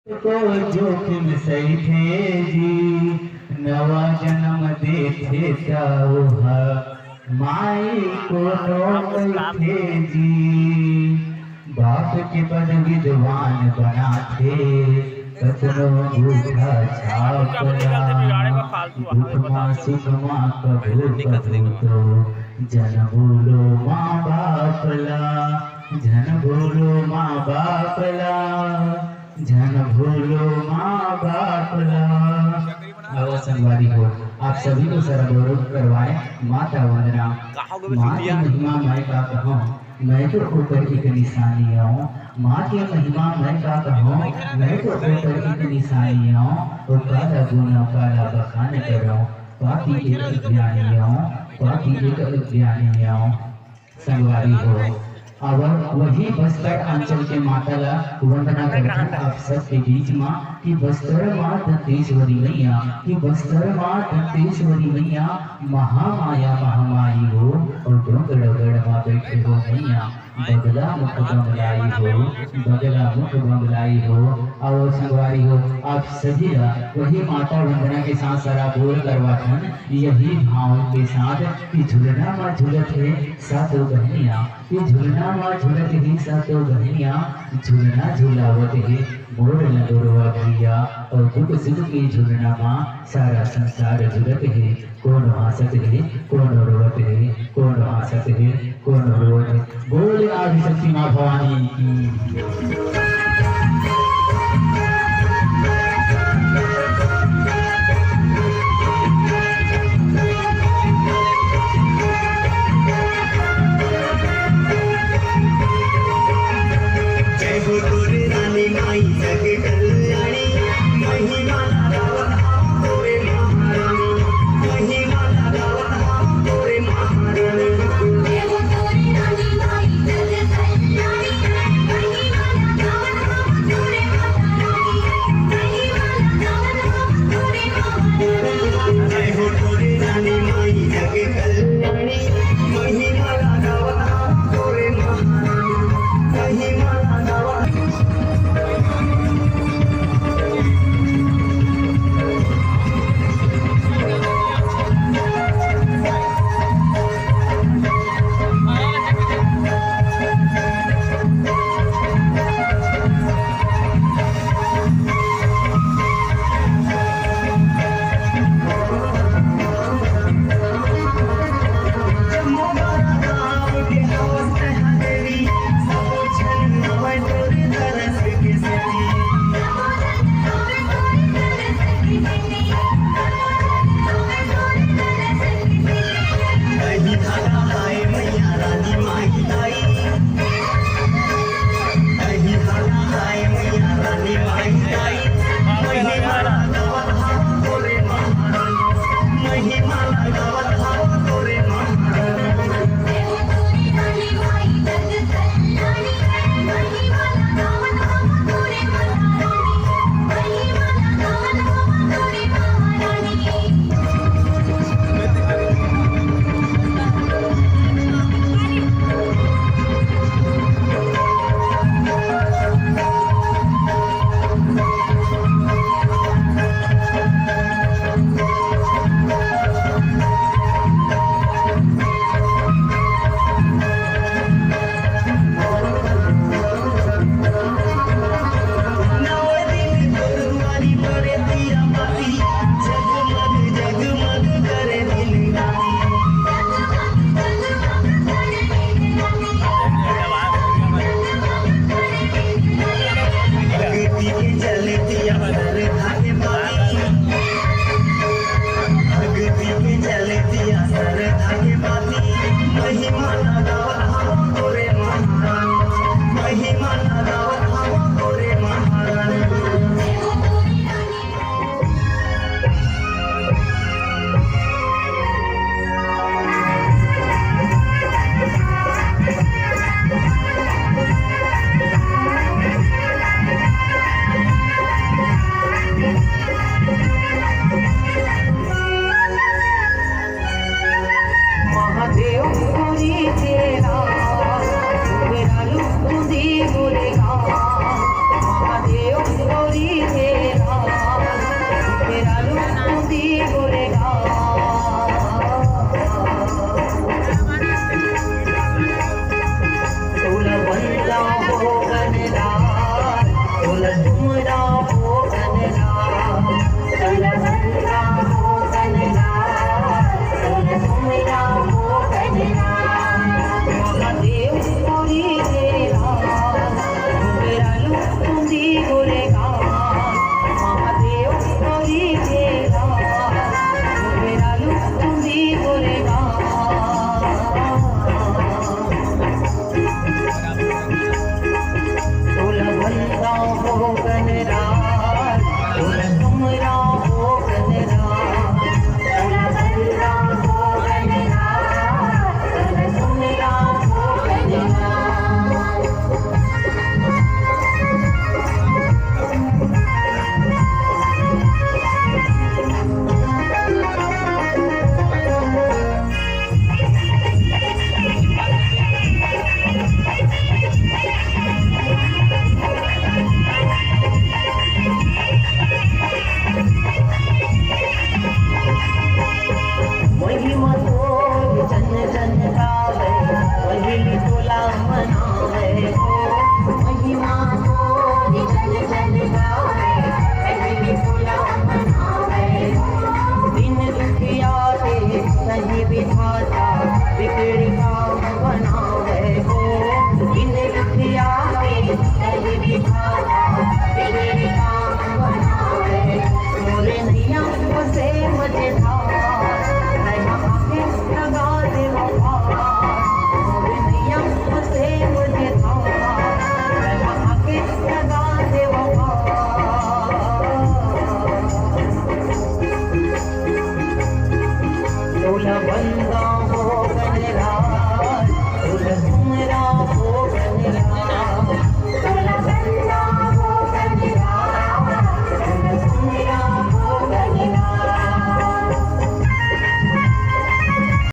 को जोखिम सही थे जी, नवा जन्म देते ताऊहा माई को नौकर थे जी। बाप के पद विद्वान बना थे, कतनो बूढ़ा छापला। दुखमा सुखमा कभू कभू तो जन बोलो माँ बापला, जन बोलो माँ बापला, जन भूलो माँ बापला। आवाज संगवारी हो, आप सभी को सरगौरव करवाए माता वंदना। माँ की महिमा मैं का कहूँ, मैं तो होकर एक निशानी आऊँ। माँ की महिमा मैं का कहूँ, मैं तो होकर एक निशानी आऊँ। वो काला गुना काला बखान करूँ, पापी एक ज्ञानी आऊँ, पापी एक अज्ञानी आऊँ। संगवारी हो, और वही बस्तर अंचल के माता ला वंदना करते आप सबके बीच माँ कि बस्तर माँ दंतेश्वरी मैया, कि बस्तर माँ दंतेश्वरी मैया महामाया महामाई हो। और डोंगड़ माँ बैठे हो मैया, बगला मुख बंगलाई हो, बगला मुख बंगलाई हो। और संगवारी हो, आप सभी वही माता वंदना के साथ सारा बोल करवाथन यही भाव के साथ कि झुलना माँ झुलत है सातों बहनिया, कि झुलना माँ झुलत ही सातों बहनिया, झुलना झुलावत है मोर लगोरवा भैया। और दुख सुख की झुलना माँ सारा संसार झुलत है। कौन हंसत है कौन रोवत है, कौन हंसत है कौन रोवत है। बोले आदिशक्ति माँ भवानी की। Thank you. तुमरा हो कनरा तुला बंदा हो कनरा तुमरा हो कनरा महादेव पूरी तेरा मेरा लुक तुंदी गोरेगा महादेव पूरी तेरा मेरा लुक तुंदी गोरेगा तुला बंदा हो कनरा तुला तुमरा हो कनरा तुला बंदा हो कनरा तुला तुमरा हो कनरा महिमा तोर जन जन गावे वही तोला मनावे हो महिमा तोर जन जन गावे वही तोला मनावे दिन दुखिया रे सही विधाता बिगड़ी काम बनावे हो दिन दुखिया रे सही विधाता बिगड़ी काम बनावे मोरे नैया बसे मजेदार लगा दे वफा मोरे नैया बसे मजेदार लगा दे वफा तोला बंदा